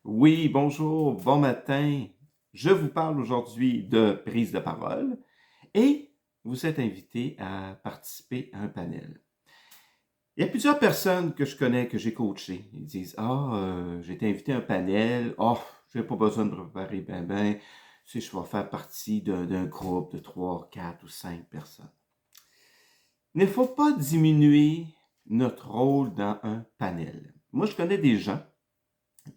Oui, bonjour, bon matin. Je vous parle aujourd'hui de prise de parole et vous êtes invité à participer à un panel. Il y a plusieurs personnes que je connais, que j'ai coachées. Ils disent: j'ai été invité à un panel. J'ai pas besoin de me préparer ben. Tu sais, je vais faire partie d'un groupe de 3, 4 ou 5 personnes. Il ne faut pas diminuer notre rôle dans un panel. Moi, je connais des gens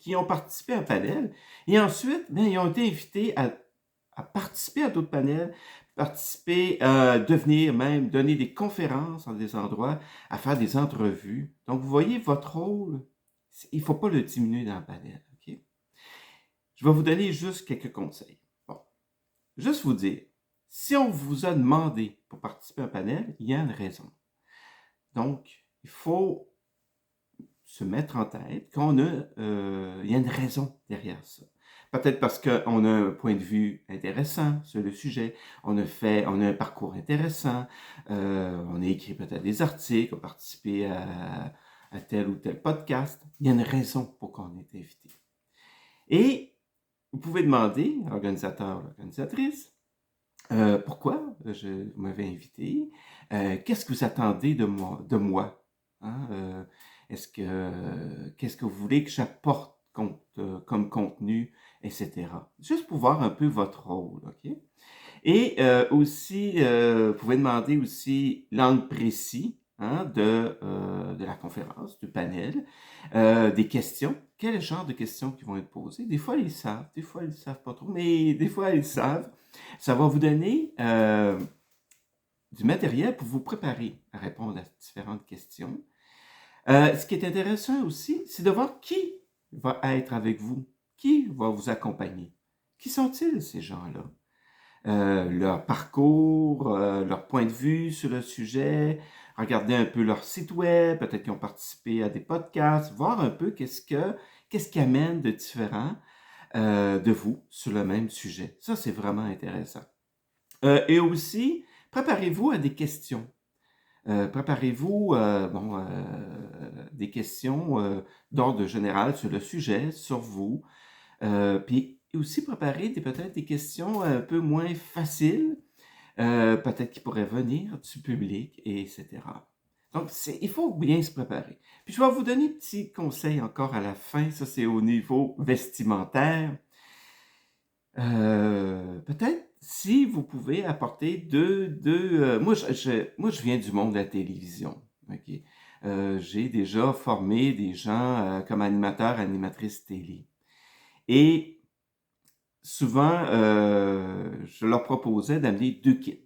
qui ont participé à un panel et ensuite, ils ont été invités à participer à d'autres panels, participer, devenir même, donner des conférences dans des endroits, à faire des entrevues. Donc, vous voyez, votre rôle, il ne faut pas le diminuer dans le panel. OK? Je vais vous donner juste quelques conseils. Bon, juste vous dire, si on vous a demandé pour participer à un panel, il y a une raison. Donc, il faut se mettre en tête il y a une raison derrière ça. Peut-être parce qu'on a un point de vue intéressant sur le sujet, on a un parcours intéressant, on a écrit peut-être des articles, on a participé à tel ou tel podcast. Il y a une raison pour qu'on est invité. Et vous pouvez demander à l'organisateur ou l'organisatrice, pourquoi vous m'avez invité, qu'est-ce que vous attendez de moi? Hein? Qu'est-ce que vous voulez que j'apporte comme contenu, etc. Juste pour voir un peu votre rôle, OK? Et aussi, vous pouvez demander aussi l'angle précis, hein, de la conférence, du panel, des questions. Quel genre de questions qui vont être posées? Des fois, ils savent, des fois, ils ne savent pas trop, mais des fois, ils savent. Ça va vous donner du matériel pour vous préparer à répondre à différentes questions. Ce qui est intéressant aussi, c'est de voir qui va être avec vous, qui va vous accompagner. Qui sont-ils, ces gens-là? Leur parcours, leur point de vue sur le sujet, regarder un peu leur site web, peut-être qu'ils ont participé à des podcasts, voir un peu qu'est-ce qui amène de différent de vous sur le même sujet. Ça, c'est vraiment intéressant. Et aussi, préparez-vous à des questions. Préparez-vous des questions d'ordre général sur le sujet, sur vous. Puis aussi préparer peut-être des questions un peu moins faciles, peut-être qui pourraient venir du public, etc. Donc, il faut bien se préparer. Puis je vais vous donner un petit conseil encore à la fin, ça c'est au niveau vestimentaire. Peut-être si vous pouvez apporter moi je viens du monde de la télévision, OK? J'ai déjà formé des gens comme animateurs, animatrices télé. Et souvent, je leur proposais d'amener 2 kits.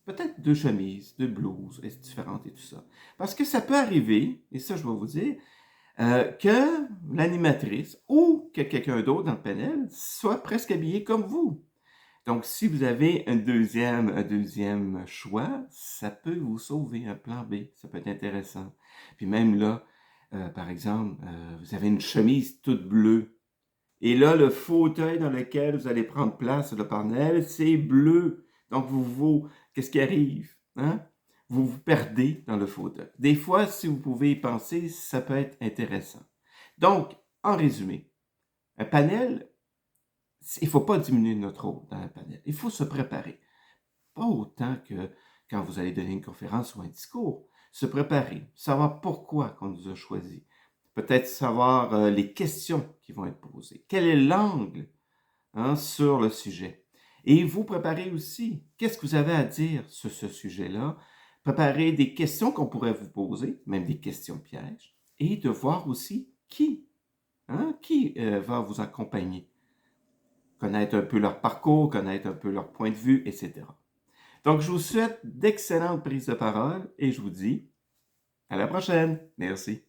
Peut-être 2 chemises, 2 blouses différentes et tout ça. Parce que ça peut arriver, et ça je vais vous dire, que l'animatrice ou que quelqu'un d'autre dans le panel soit presque habillé comme vous. Donc, si vous avez un deuxième choix, ça peut vous sauver un plan B. Ça peut être intéressant. Puis même là, par exemple, vous avez une chemise toute bleue. Et là, le fauteuil dans lequel vous allez prendre place, le panel, c'est bleu. Donc, qu'est-ce qui arrive? Hein? Vous vous perdez dans le fauteuil. Des fois, si vous pouvez y penser, ça peut être intéressant. Donc, en résumé, un panel, il ne faut pas diminuer notre rôle dans un panel. Il faut se préparer. Pas autant que quand vous allez donner une conférence ou un discours. Se préparer, savoir pourquoi on nous a choisis. Peut-être savoir les questions qui vont être posées. Quel est l'angle, hein, sur le sujet. Et vous préparez aussi. Qu'est-ce que vous avez à dire sur ce sujet-là? Préparer des questions qu'on pourrait vous poser, même des questions pièges, et de voir aussi qui va vous accompagner. Connaître un peu leur parcours, connaître un peu leur point de vue, etc. Donc, je vous souhaite d'excellentes prises de parole et je vous dis à la prochaine. Merci.